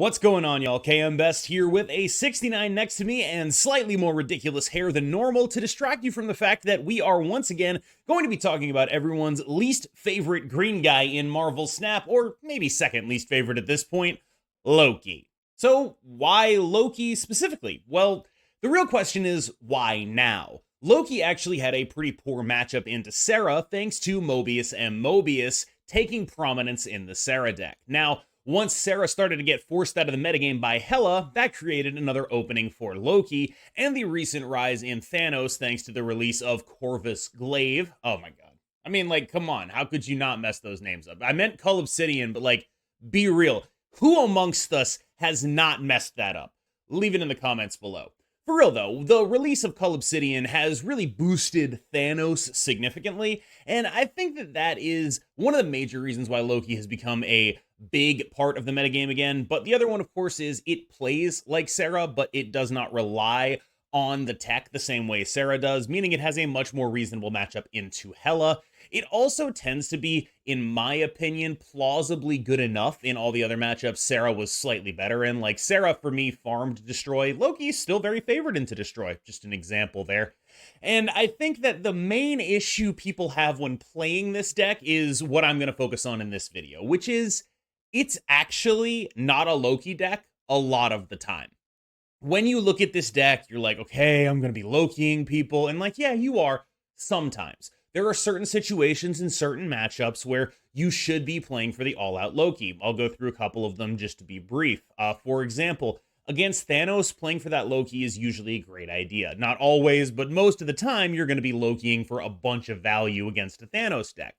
What's going on, y'all? KM Best here with a 69 next to me and slightly more ridiculous hair than normal to distract you from the fact that we are once again going to be talking about everyone's least favorite green guy in Marvel Snap, or maybe second least favorite at this point, Loki. So why Loki specifically? Well, the real question is why now? Loki actually had a pretty poor matchup into Sera thanks to Mobius and Mobius taking prominence in the Sera deck. Now, once Sera started to get forced out of the metagame by Hela, that created another opening for Loki, and the recent rise in Thanos thanks to the release of Corvus Glaive. Oh my god. I mean, come on, how could you not mess those names up? I meant Cull Obsidian, but be real. Who amongst us has not messed that up? Leave it in the comments below. For real though, the release of Cull Obsidian has really boosted Thanos significantly, and I think that is one of the major reasons why Loki has become a big part of the metagame again. But the other one, of course, is it plays like Sera, but it does not rely on the tech the same way Sera does, meaning it has a much more reasonable matchup into Hela. It also tends to be, in my opinion, plausibly good enough in all the other matchups Sera was slightly better in. Like, Sera, for me, farmed Destroy. Loki's still very favored into Destroy. Just an example there. And I think that the main issue people have when playing this deck is what I'm going to focus on in this video, which is it's actually not a Loki deck a lot of the time. When you look at this deck, you're like, okay, I'm going to be Lokiing people. And yeah, you are sometimes. There are certain situations in certain matchups where you should be playing for the all-out Loki. I'll go through a couple of them just to be brief. For example, against Thanos, playing for that Loki is usually a great idea. Not always, but most of the time, you're going to be Lokiing for a bunch of value against a Thanos deck.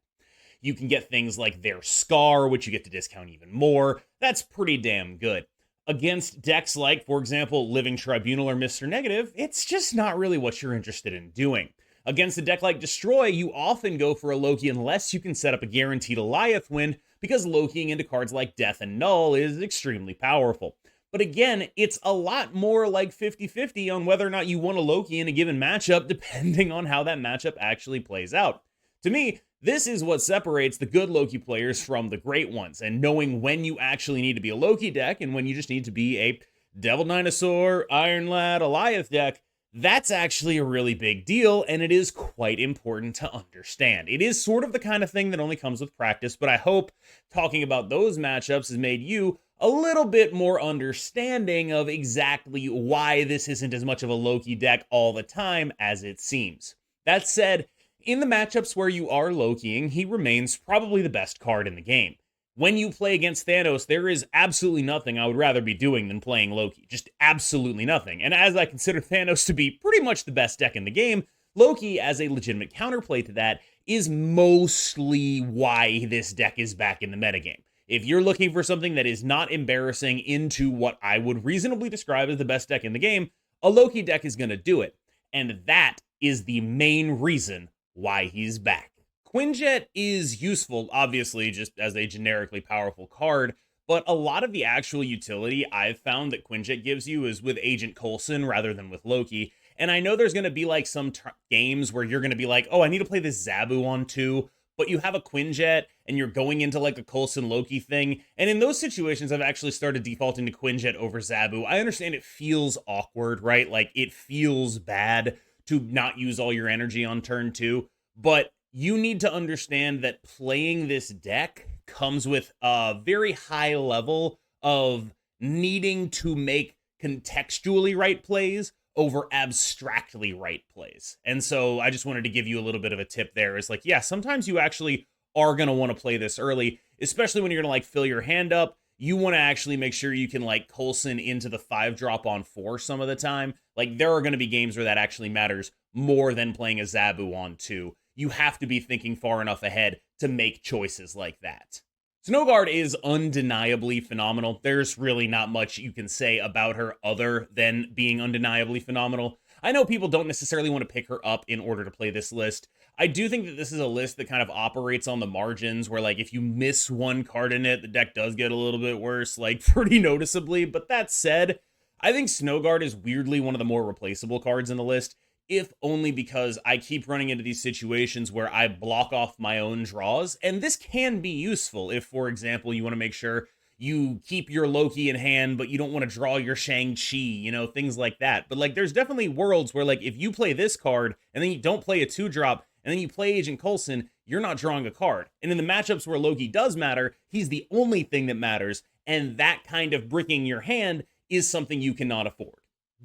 You can get things like their Scar, which you get to discount even more. That's pretty damn good. Against decks like, for example, Living Tribunal or Mr. Negative, it's just not really what you're interested in doing. Against a deck like Destroy, you often go for a Loki unless you can set up a guaranteed Goliath win, because Lokiing into cards like Death and Null is extremely powerful. But again, it's a lot more like 50-50 on whether or not you want a Loki in a given matchup, depending on how that matchup actually plays out. To me, this is what separates the good Loki players from the great ones, and knowing when you actually need to be a Loki deck and when you just need to be a Devil Dinosaur, Iron Lad, Goliath deck. That's actually a really big deal, and it is quite important to understand. It is sort of the kind of thing that only comes with practice, but I hope talking about those matchups has made you a little bit more understanding of exactly why this isn't as much of a Loki deck all the time as it seems. That said, in the matchups where you are Lokiing, he remains probably the best card in the game. When you play against Thanos, there is absolutely nothing I would rather be doing than playing Loki. Just absolutely nothing. And as I consider Thanos to be pretty much the best deck in the game, Loki, as a legitimate counterplay to that, is mostly why this deck is back in the metagame. If you're looking for something that is not embarrassing into what I would reasonably describe as the best deck in the game, a Loki deck is going to do it. And that is the main reason why he's back. Quinjet is useful, obviously, just as a generically powerful card, but a lot of the actual utility I've found that Quinjet gives you is with Agent Coulson rather than with Loki. And I know there's going to be some games where you're going to be like, oh, I need to play this Zabu on 2, but you have a Quinjet and you're going into a Coulson Loki thing. And in those situations, I've actually started defaulting to Quinjet over Zabu. I understand it feels awkward, right? It feels bad to not use all your energy on turn 2, but you need to understand that playing this deck comes with a very high level of needing to make contextually right plays over abstractly right plays. And so I just wanted to give you a little bit of a tip there. It's yeah, sometimes you actually are going to want to play this early, especially when you're going to fill your hand up. You want to actually make sure you can Coulson into the 5-drop on 4 some of the time. There are going to be games where that actually matters more than playing a Zabu on 2. You have to be thinking far enough ahead to make choices like that. Snowguard is undeniably phenomenal. There's really not much you can say about her other than being undeniably phenomenal. I know people don't necessarily want to pick her up in order to play this list. I do think that this is a list that kind of operates on the margins where if you miss one card in it, the deck does get a little bit worse, pretty noticeably. But that said, I think Snowguard is weirdly one of the more replaceable cards in the list. if only because I keep running into these situations where I block off my own draws, and this can be useful if, for example, you want to make sure you keep your Loki in hand, but you don't want to draw your Shang-Chi, things like that. But like, there's definitely worlds where like, if you play this card and then you don't play a 2-drop and then you play Agent Coulson, you're not drawing a card. And in the matchups where Loki does matter, he's the only thing that matters. And that kind of bricking your hand is something you cannot afford.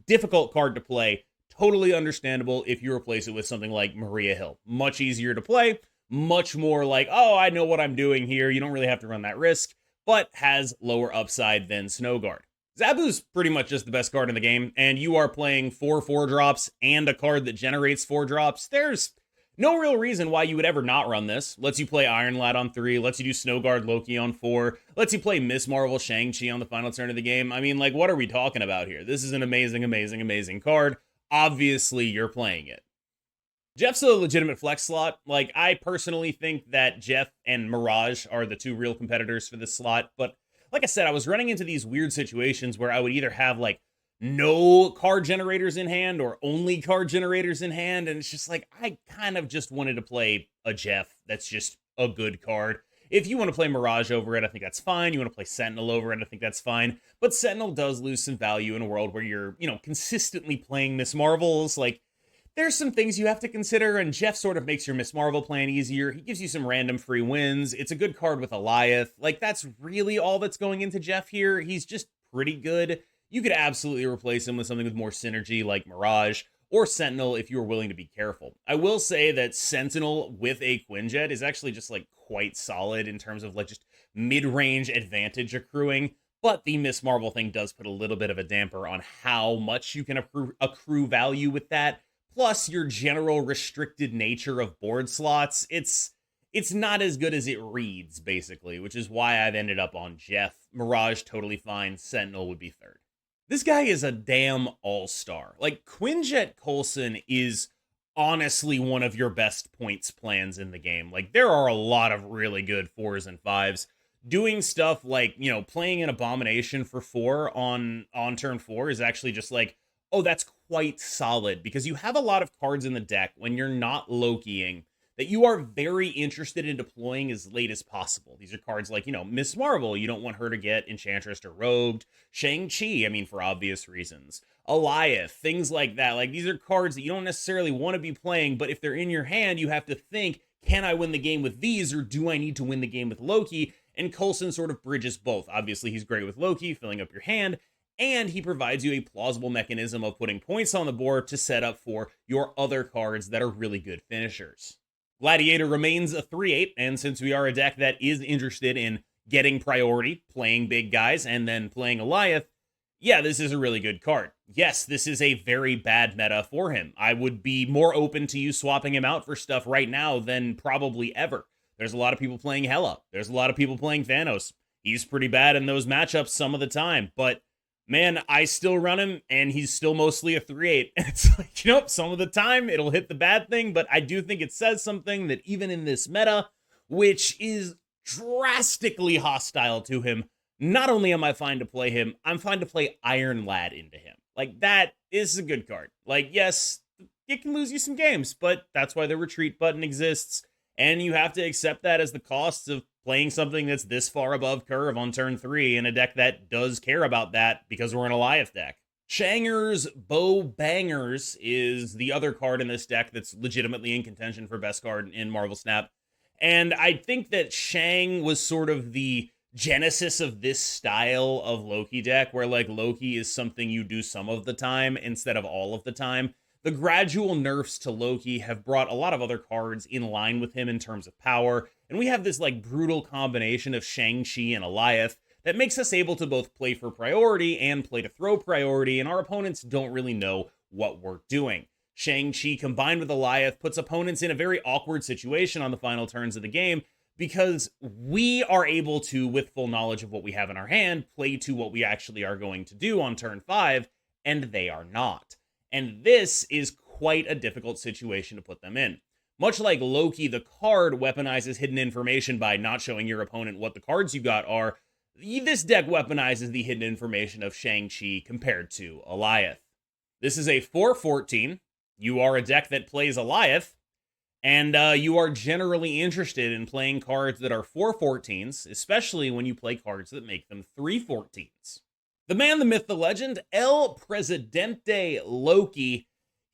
Difficult card to play, totally understandable if you replace it with something like Maria Hill. Much easier to play, much more like, oh, I know what I'm doing here. You don't really have to run that risk, but has lower upside than Snowguard. Zabu's pretty much just the best card in the game, and you are playing 4/4-drops and a card that generates 4-drops. There's no real reason why you would ever not run this. Lets you play Iron Lad on 3, lets you do Snowguard Loki on 4, lets you play Miss Marvel Shang-Chi on the final turn of the game. I mean, like, what are we talking about here? This is an amazing, amazing, amazing card. Obviously, you're playing it. Jeff's a legitimate flex slot. Like, I personally think that Jeff and Mirage are the two real competitors for this slot. But like I said, I was running into these weird situations where I would either have, like, no card generators in hand or only card generators in hand. And it's just like, I kind of just wanted to play a Jeff that's just a good card. If you want to play Mirage over it, I think that's fine. You want to play Sentinel over it, I think that's fine. But Sentinel does lose some value in a world where you're, consistently playing Miss Marvels. Like, there's some things you have to consider, and Jeff sort of makes your Miss Marvel plan easier. He gives you some random free wins. It's a good card with Eliath. Like, that's really all that's going into Jeff here. He's just pretty good. You could absolutely replace him with something with more synergy like Mirage or Sentinel if you were willing to be careful. I will say that Sentinel with a Quinjet is actually just like quite solid in terms of like just mid-range advantage accruing, but the Miss Marvel thing does put a little bit of a damper on how much you can accrue value with that. Plus your general restricted nature of board slots. It's not as good as it reads, basically, which is why I've ended up on Jeff. Mirage, totally fine. Sentinel would be third. This guy is a damn all-star. Like, Quinjet Coulson is honestly one of your best points plans in the game. Like, there are a lot of really good 4s and 5s. Doing stuff like, playing an Abomination for 4 on turn 4 is actually just like, oh, that's quite solid, because you have a lot of cards in the deck when you're not Lokiing that you are very interested in deploying as late as possible. These are cards like, Miss Marvel, you don't want her to get Enchantress or Rogued. Shang-Chi, for obvious reasons. Eliath, things like that. Like, these are cards that you don't necessarily want to be playing, but if they're in your hand, you have to think, can I win the game with these, or do I need to win the game with Loki? And Coulson sort of bridges both. Obviously, he's great with Loki, filling up your hand, and he provides you a plausible mechanism of putting points on the board to set up for your other cards that are really good finishers. Gladiator remains a 3/8, and since we are a deck that is interested in getting priority, playing big guys, and then playing Eliath, yeah, this is a really good card. Yes, this is a very bad meta for him. I would be more open to you swapping him out for stuff right now than probably ever. There's a lot of people playing Hela. There's a lot of people playing Thanos. He's pretty bad in those matchups some of the time, but man, I still run him, and he's still mostly a 3/8. And it's like, some of the time it'll hit the bad thing, but I do think it says something that even in this meta, which is drastically hostile to him, not only am I fine to play him, I'm fine to play Iron Lad into him. Like, that is a good card. Like, yes, it can lose you some games, but that's why the retreat button exists, and you have to accept that as the cost of playing something that's this far above curve on turn 3 in a deck that does care about that because we're an Eliath deck. Shanger's Bow Bangers is the other card in this deck that's legitimately in contention for best card in Marvel Snap. And I think that Shang was sort of the genesis of this style of Loki deck, where like Loki is something you do some of the time instead of all of the time. The gradual nerfs to Loki have brought a lot of other cards in line with him in terms of power, and we have this like brutal combination of Shang-Chi and Eliath that makes us able to both play for priority and play to throw priority, and our opponents don't really know what we're doing. Shang-Chi combined with Eliath puts opponents in a very awkward situation on the final turns of the game, because we are able to, with full knowledge of what we have in our hand, play to what we actually are going to do on turn 5, and they are not. And this is quite a difficult situation to put them in. Much like Loki, the card weaponizes hidden information by not showing your opponent what the cards you got are. This deck weaponizes the hidden information of Shang-Chi compared to Eliath. This is a 4/14. You are a deck that plays Eliath, And you are generally interested in playing cards that are 4/14s, especially when you play cards that make them 3/14s. The man, the myth, the legend, El Presidente Loki.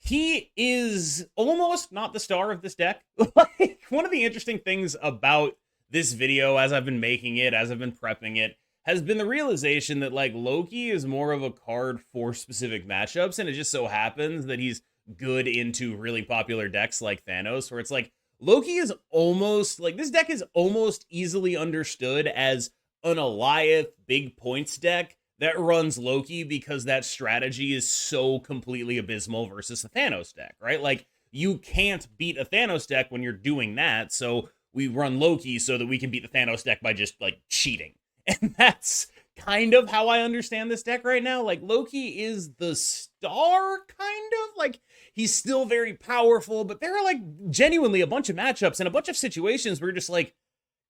He is almost not the star of this deck. Like, one of the interesting things about this video, as I've been making it, as I've been prepping it, has been the realization that, like, Loki is more of a card for specific matchups, and it just so happens that he's good into really popular decks like Thanos, where it's like, Loki is almost, like, this deck is almost easily understood as an Alioth big points deck that runs Loki because that strategy is so completely abysmal versus the Thanos deck, right? Like, you can't beat a Thanos deck when you're doing that, so we run Loki so that we can beat the Thanos deck by just, like, cheating. And that's kind of how I understand this deck right now. Like, Loki is the star, kind of. Like, he's still very powerful, but there are, like, genuinely a bunch of matchups and a bunch of situations where you're just like,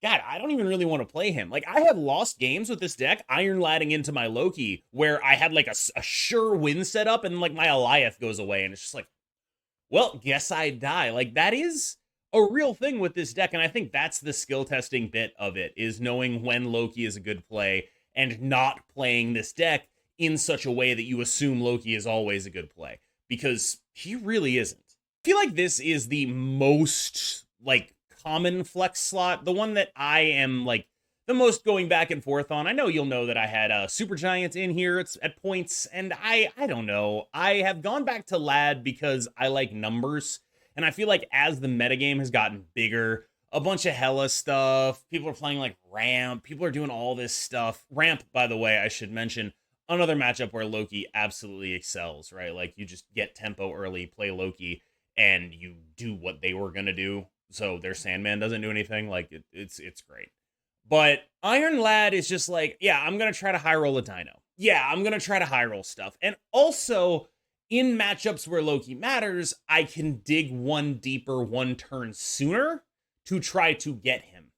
God, I don't even really want to play him. Like, I have lost games with this deck, iron ladding into my Loki, where I had, like, a sure win set up, and, like, my Alioth goes away, and it's just like, well, guess I die. Like, that is a real thing with this deck, and I think that's the skill testing bit of it, is knowing when Loki is a good play, and not playing this deck in such a way that you assume Loki is always a good play, because he really isn't. I feel like this is the most, like, common flex slot, the one that I am, like, the most going back and forth on. I know you'll know that I had Super Giant in here at points, and I don't know. I have gone back to Lad because I like numbers, and I feel like as the metagame has gotten bigger, a bunch of Hela stuff, people are playing, like, Ramp, people are doing all this stuff. Ramp, by the way, I should mention, another matchup where Loki absolutely excels, right? Like, you just get tempo early, play Loki, and you do what they were gonna do, so their Sandman doesn't do anything. Like, it's great. But Iron Lad is just like, yeah, I'm gonna try to high roll a Dino. Yeah, I'm gonna try to high roll stuff. And also, in matchups where Loki matters, I can dig one deeper, one turn sooner to try to get him.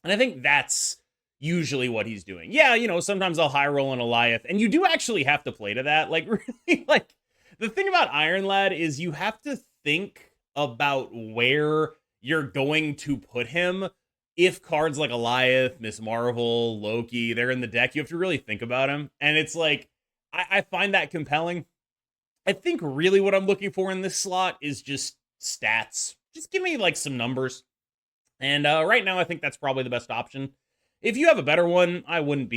And I think that's usually what he's doing. Yeah, you know, sometimes I'll high roll an Alioth, and you do actually have to play to that. Like, really, like, the thing about Iron Lad is you have to think about where you're going to put him. If cards like Alioth, Miss Marvel, Loki, they're in the deck, you have to really think about him. And it's like, I find that compelling. I think really what I'm looking for in this slot is just stats. Just give me, like, some numbers. And right now, I think that's probably the best option. If you have a better one, I wouldn't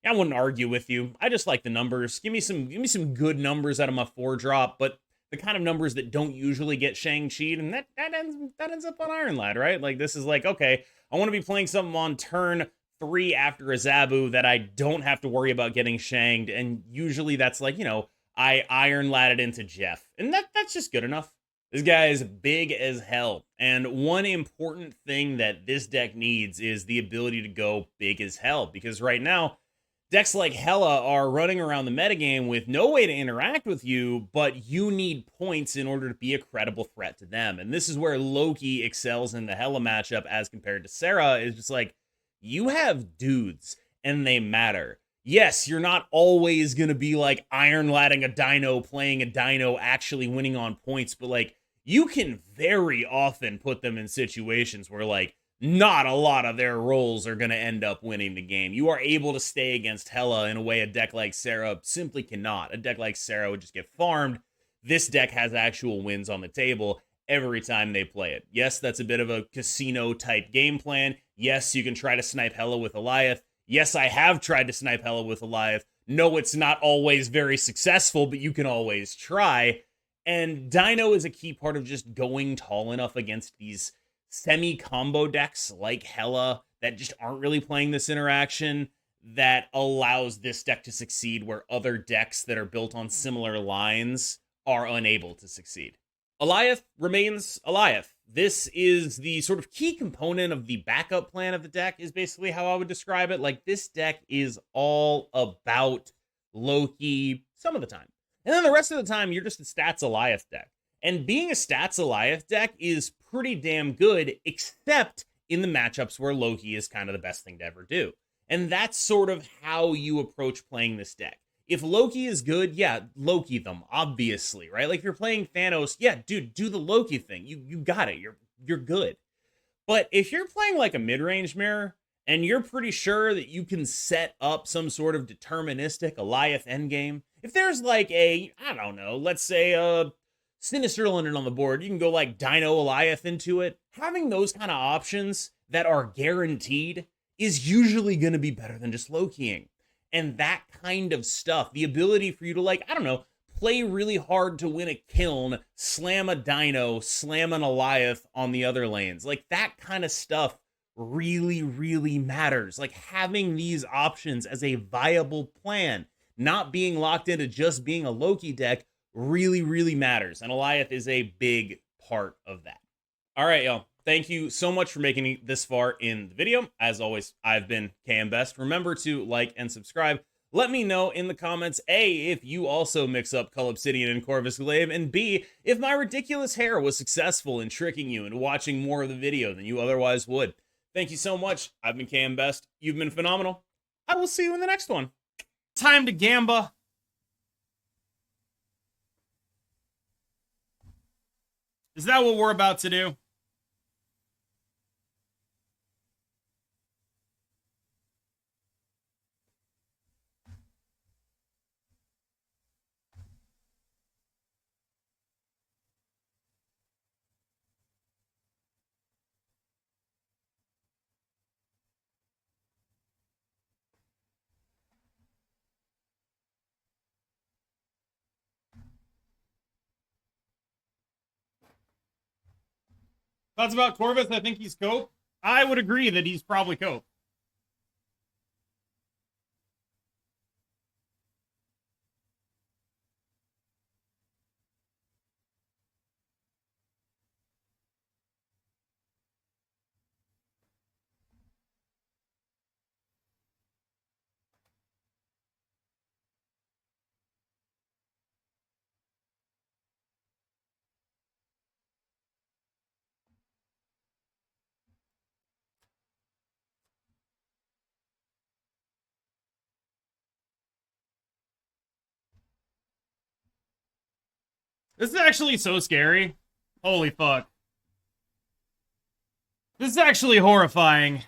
argue with you. I just like the numbers. Give me some good numbers out of my 4-drop, but the kind of numbers that don't usually get Shang-Chi'd, and that ends up on Iron Lad, right? Like, this is like, okay, I want to be playing something on turn 3 after a Zabu that I don't have to worry about getting shanged, and usually that's like, you know, I Iron Ladded into Jeff, and that's just good enough. This guy is big as hell, and one important thing that this deck needs is the ability to go big as hell, because right now, decks like Hela are running around the metagame with no way to interact with you, but you need points in order to be a credible threat to them. And this is where Loki excels in the Hela matchup as compared to Sera, is just like, you have dudes, and they matter. Yes, you're not always going to be, like, Iron Ladding a Dino, playing a Dino, actually winning on points, but, like, you can very often put them in situations where, like, not a lot of their rolls are going to end up winning the game. You are able to stay against Hela in a way a deck like Sera simply cannot. A deck like Sera would just get farmed. This deck has actual wins on the table every time they play it. Yes, that's a bit of a casino-type game plan. Yes, you can try to snipe Hela with Alioth. Yes, I have tried to snipe Hela with Alioth. No, it's not always very successful, but you can always try. And Dino is a key part of just going tall enough against these semi-combo decks like Hela that just aren't really playing this interaction, that allows this deck to succeed where other decks that are built on similar lines are unable to succeed. Alioth remains Alioth. This is the sort of key component of the backup plan of the deck, is basically how I would describe it. Like, this deck is all about Loki some of the time. And then the rest of the time, you're just a stats Alioth deck. And being a stats Alioth deck is pretty damn good, except in the matchups where Loki is kind of the best thing to ever do. And that's sort of how you approach playing this deck. If Loki is good, yeah, Loki them, obviously, right? Like, if you're playing Thanos, yeah, dude, do the Loki thing. You got it. You're you're good. But if you're playing like a mid-range mirror and you're pretty sure that you can set up some sort of deterministic Goliath endgame, if there's like a, I don't know, let's say a Sinister London on the board, you can go like Dino Goliath into it. Having those kind of options that are guaranteed is usually going to be better than just Lokiing. And that kind of stuff, the ability for you to like, I don't know, play really hard to win a kiln, slam a dino, slam an Goliath on the other lanes. Like that kind of stuff really, really matters. Like having these options as a viable plan, not being locked into just being a Loki deck, really, really matters. And Goliath is a big part of that. All right, y'all. Thank you so much for making it this far in the video. As always, I've been KM Best. Remember to like and subscribe. Let me know in the comments, A, if you also mix up Cull Obsidian and Corvus Glaive, and B, if my ridiculous hair was successful in tricking you into watching more of the video than you otherwise would. Thank you so much. I've been KM Best. You've been phenomenal. I will see you in the next one. Time to gamba. Is that what we're about to do? Thoughts about Corvus? I think he's Cope. I would agree that he's probably Cope. This is actually so scary. Holy fuck. This is actually horrifying.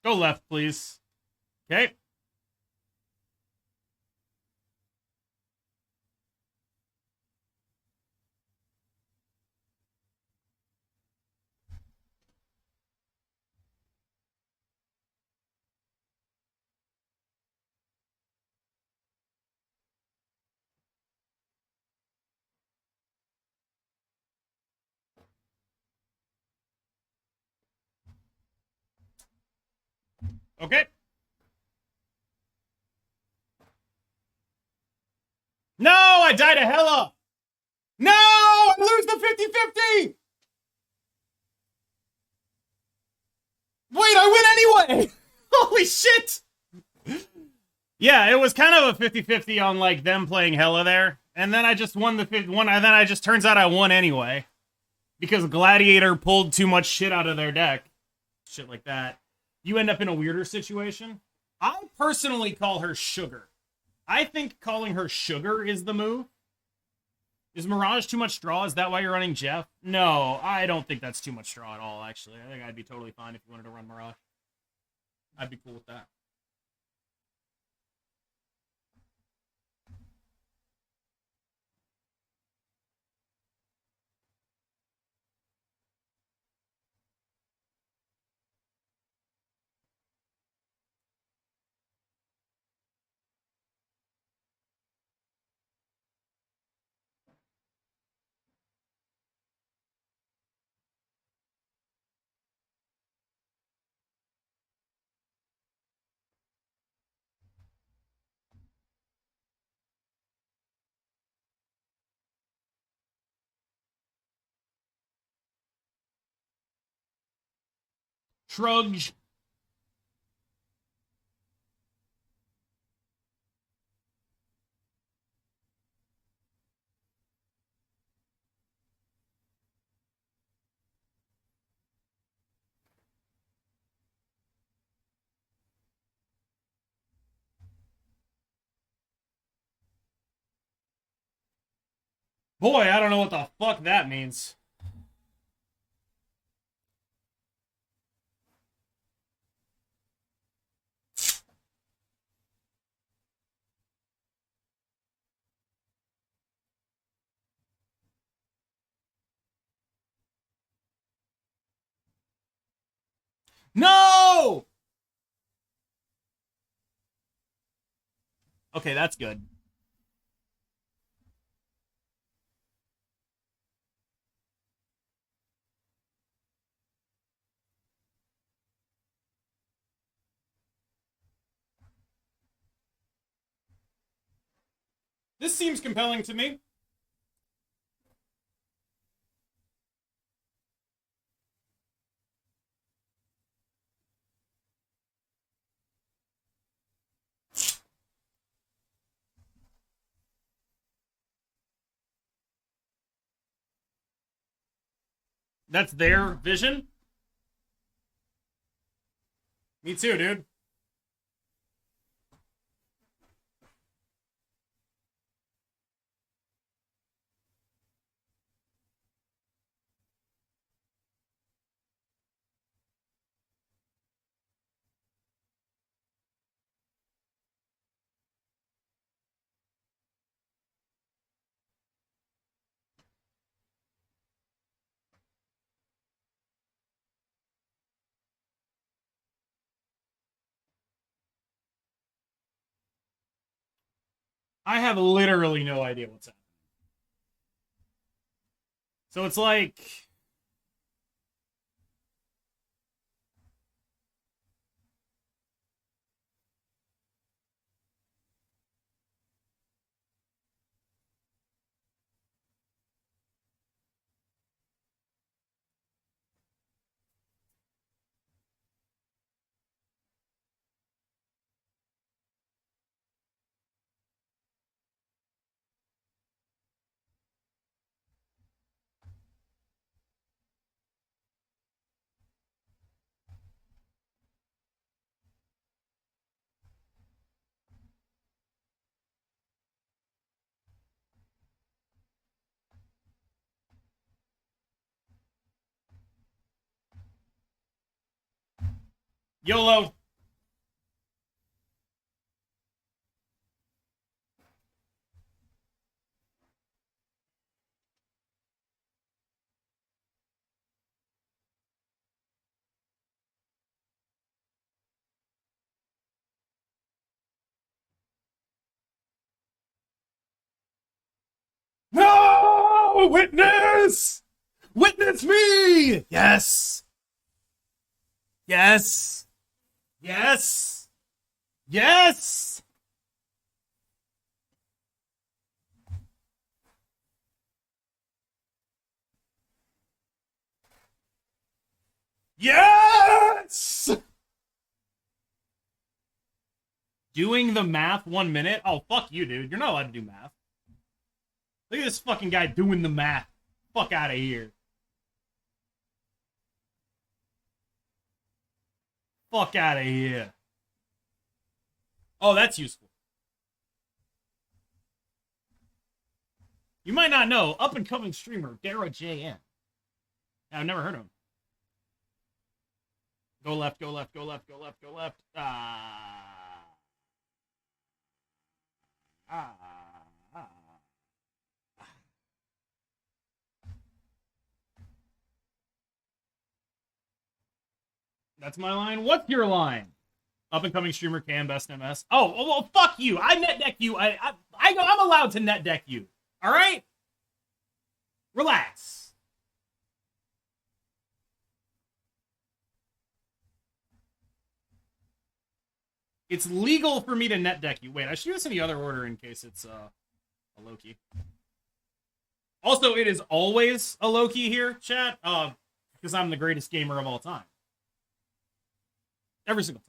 Go left, please. Okay. Okay. No, I died to Hela. No, I lose the 50-50. Wait, I win anyway. Holy shit. Yeah, it was kind of a 50-50 on like them playing Hela there. And then I just won the one, and then I just turns out I won anyway. Because Gladiator pulled too much shit out of their deck. Shit like that. You end up in a weirder situation. I personally call her Sugar. I think calling her Sugar is the move. Is Mirage too much straw? Is that why you're running Jeff? No, I don't think that's too much straw at all, actually. I think I'd be totally fine if you wanted to run Mirage. I'd be cool with that. Trudge. Boy, I don't know what the fuck that means. No! Okay, that's good. This seems compelling to me. That's their vision? Me too, dude. I have literally no idea what's happening. So it's like... YOLO. No! Witness! Witness me! Yes! Yes! Yes! Yes! Yes! Doing the math 1 minute? Oh, fuck you, dude. You're not allowed to do math. Look at this fucking guy doing the math. Fuck out of here. Fuck out of here. Oh, that's useful. You might not know, up-and-coming streamer, Dara JN. I've never heard of him. Go left, go left, go left, go left, go left. That's my line. What's your line? Up-and-coming streamer, Cam, best MS. Oh, well, fuck you. I net deck you. I'm allowed to net deck you. All right? Relax. It's legal for me to net deck you. Wait, I should do this in the other order in case it's a Loki. Also, it is always a Loki here, chat, because I'm the greatest gamer of all time. Every single time.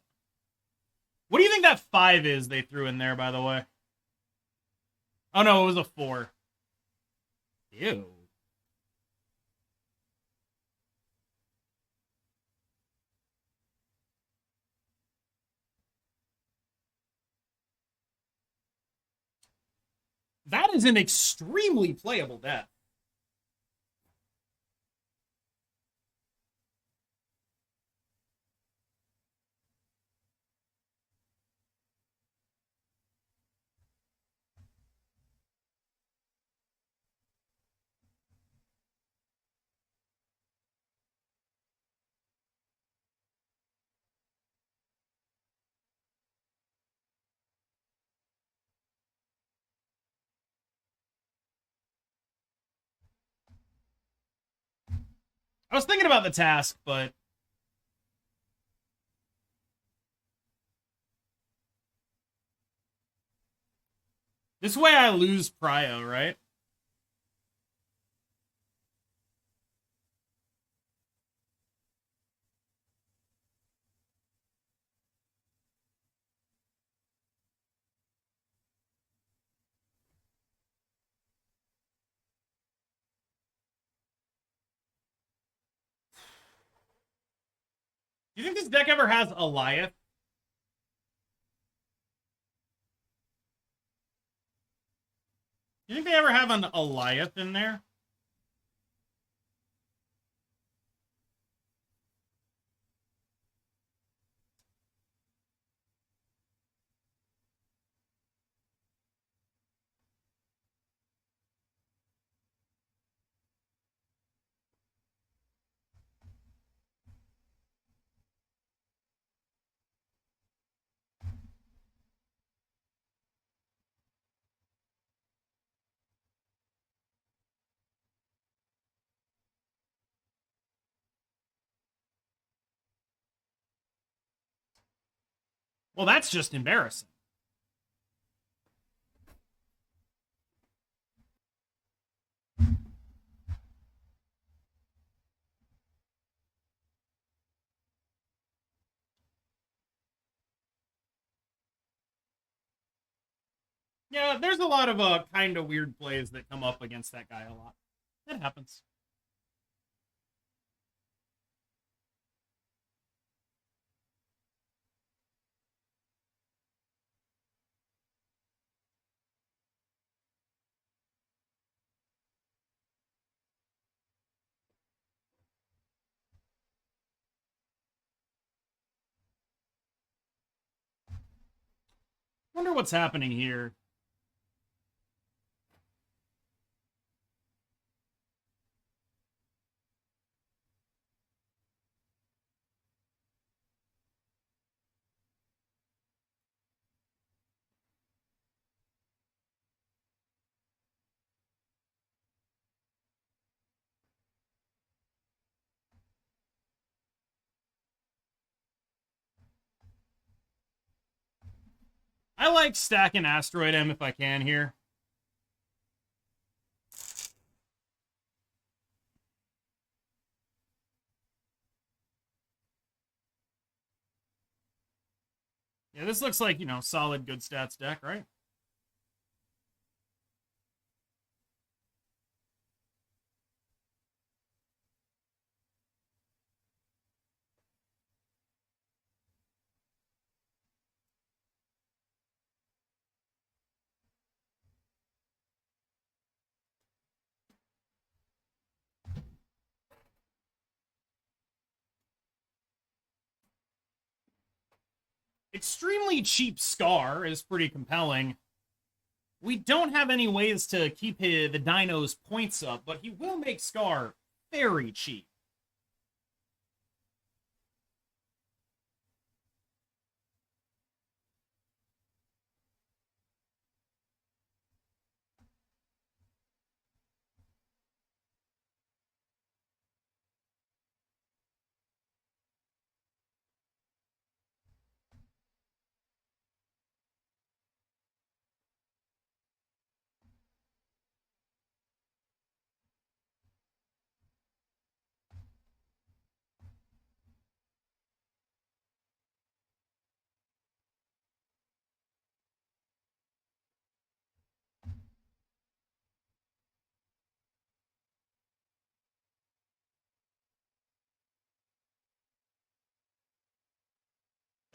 What do you think that 5 is they threw in there, by the way? Oh, no, it was a 4. Ew. That is an extremely playable death. I was thinking about the task, but this way I lose prio, right? Do you think this deck ever has Eliath? Do you think they ever have an Eliath in there? Well, that's just embarrassing. Yeah, there's a lot of kind of weird plays that come up against that guy a lot. It happens. Wonder what's happening here. I like stacking Asteroid M if I can here. Yeah, this looks like, solid good stats deck, right? Extremely cheap Scar is pretty compelling. We don't have any ways to keep the Dino's points up, but he will make Scar very cheap.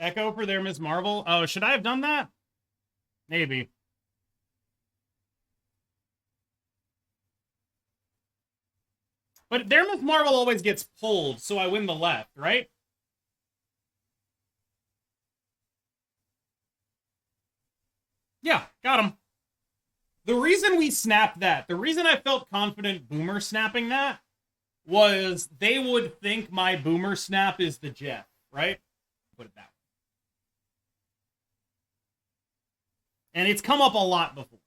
Echo for their Miss Marvel. Oh, should I have done that? Maybe. But their Miss Marvel always gets pulled, so I win the left, right? Yeah, got him. The reason we snapped that, the reason I felt confident Boomer snapping that, was they would think my Boomer snap is the Jeff, right? Put it that way. And it's come up a lot before.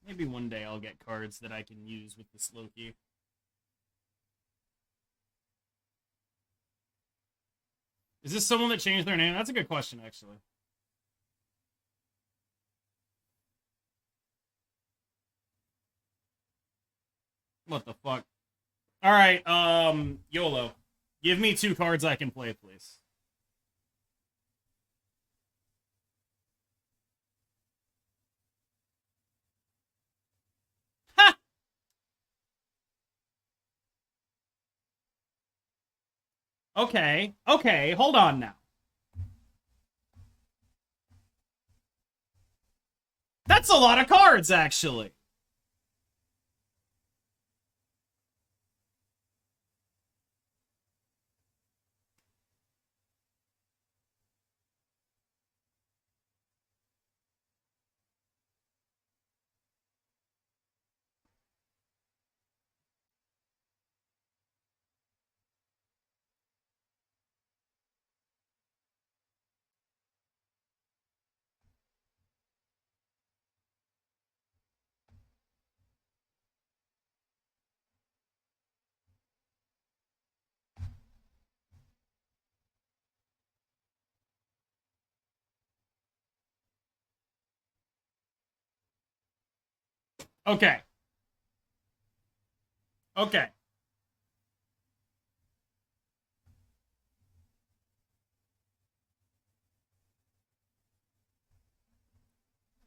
Maybe one day I'll get cards that I can use with this Loki. Is this someone that changed their name? That's a good question, actually. What the fuck? All right, YOLO. Give me 2 cards I can play, please. Ha! Okay, hold on now. That's a lot of cards, actually. Okay. Okay.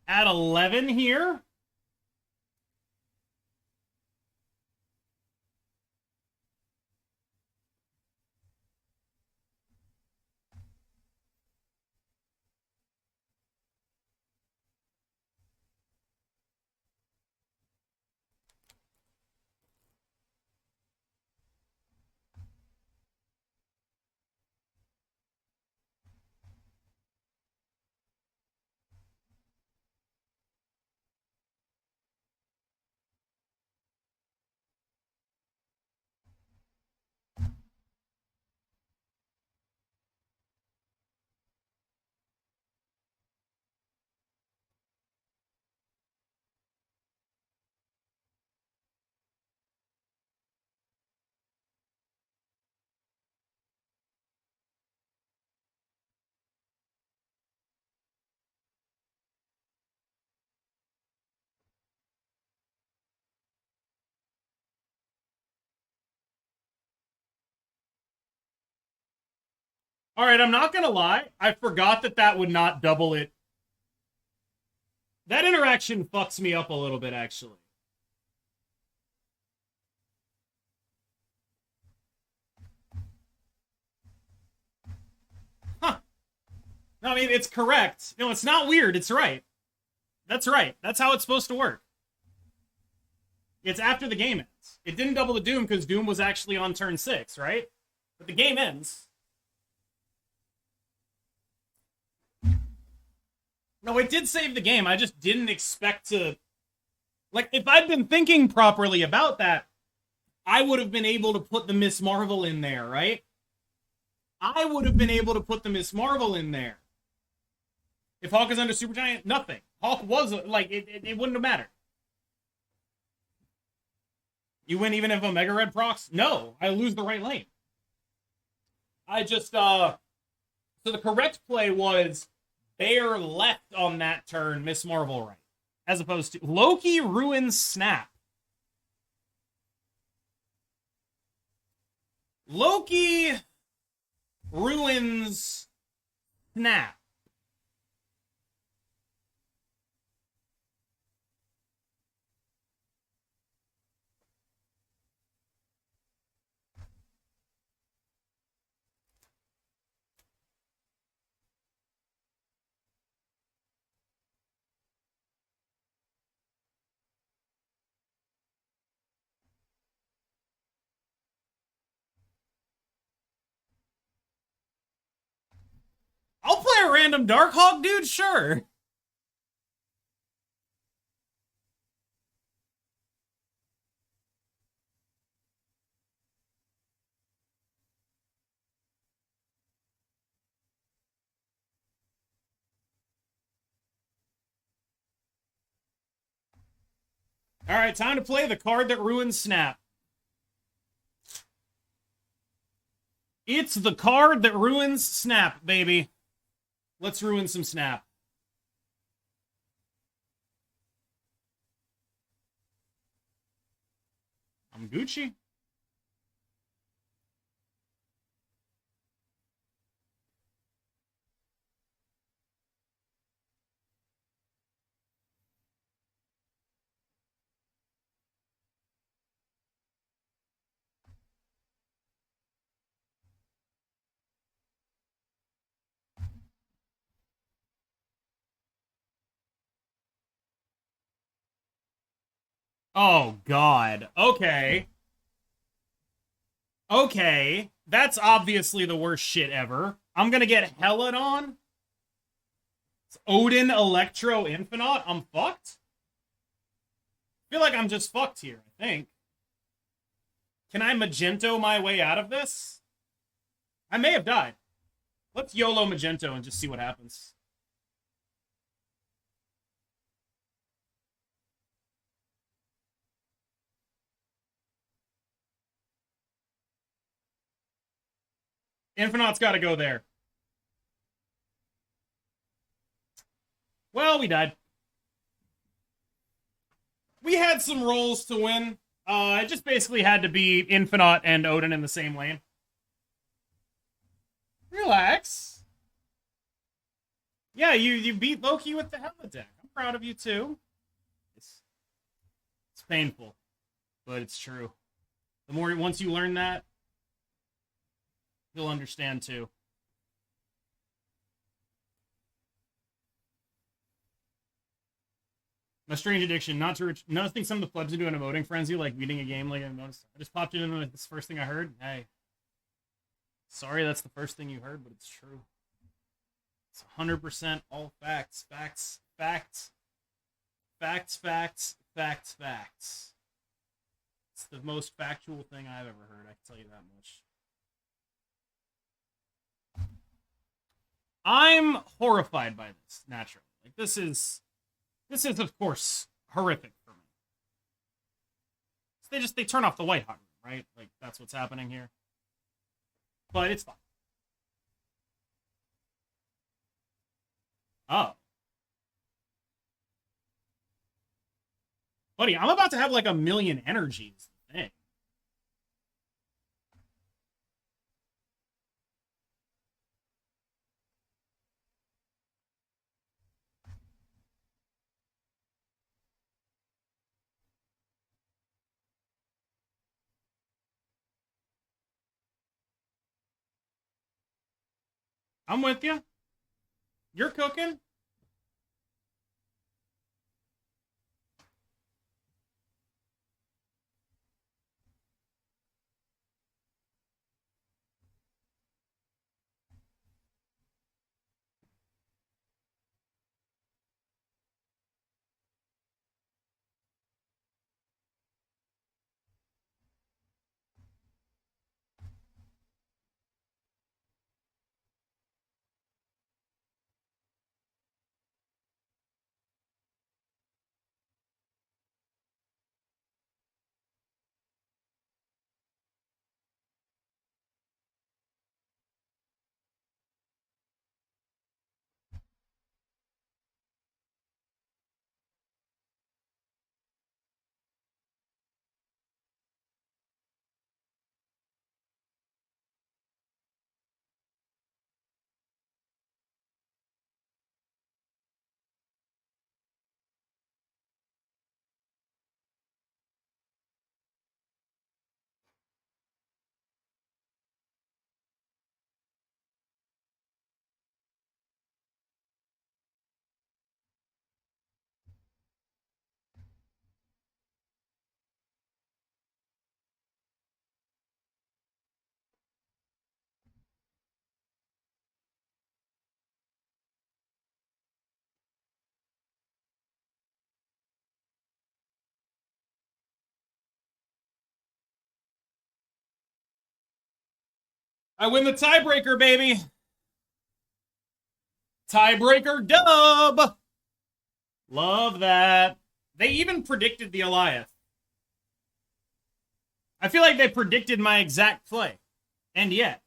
At 11 here. All right, I'm not going to lie. I forgot that that would not double it. That interaction fucks me up a little bit, actually. Huh. No, I mean, it's correct. No, it's not weird. It's right. That's right. That's how it's supposed to work. It's after the game ends. It didn't double the Doom because Doom was actually on turn 6, right? But the game ends. No, it did save the game. I just didn't expect to... Like, if I'd been thinking properly about that, I would have been able to put the Miss Marvel in there, right? I would have been able to put the Miss Marvel in there. If Hulk is under Supergiant, nothing. Hulk was, like, it wouldn't have mattered. You win even if Omega Red procs? No, I lose the right lane. I just, So the correct play was Bear left on that turn, Miss Marvel right. As opposed to Loki ruins Snap. Loki ruins snap. I'll play a random Darkhawk dude, sure. All right, time to play the card that ruins Snap. It's the card that ruins Snap, baby. Let's ruin some Snap. I'm Gucci. Oh, God. Okay. Okay. That's obviously the worst shit ever. I'm gonna get Hela on. It's Odin Electro Infinite. I'm fucked. I feel like I'm just fucked here, I think. Can I Magento my way out of this? I may have died. Let's YOLO Magento and just see what happens. Infinite's got to go there. Well, we died. We had some rolls to win. It just basically had to be Infinite and Odin in the same lane. Relax. Yeah, you beat Loki with the Hela deck. I'm proud of you too. It's painful, but it's true. The more once you learn that, you'll understand too. My strange addiction, nothing some of the plebs into an emoting frenzy, like beating a game like I noticed. I just popped it in this first thing I heard. Hey. Sorry that's the first thing you heard, but it's true. It's 100% all facts. Facts. Facts. Facts, facts, facts, facts. It's the most factual thing I've ever heard, I can tell you that much. I'm horrified by this, naturally. Like this is of course horrific for me. So they turn off the white hot room, right? Like that's what's happening here. But it's fine. Oh. Buddy, I'm about to have like a million energies. Dang. I'm with you. You're cooking. I win the tiebreaker, baby. Tiebreaker dub. Love that. They even predicted the Goliath. I feel like they predicted my exact play. And yet.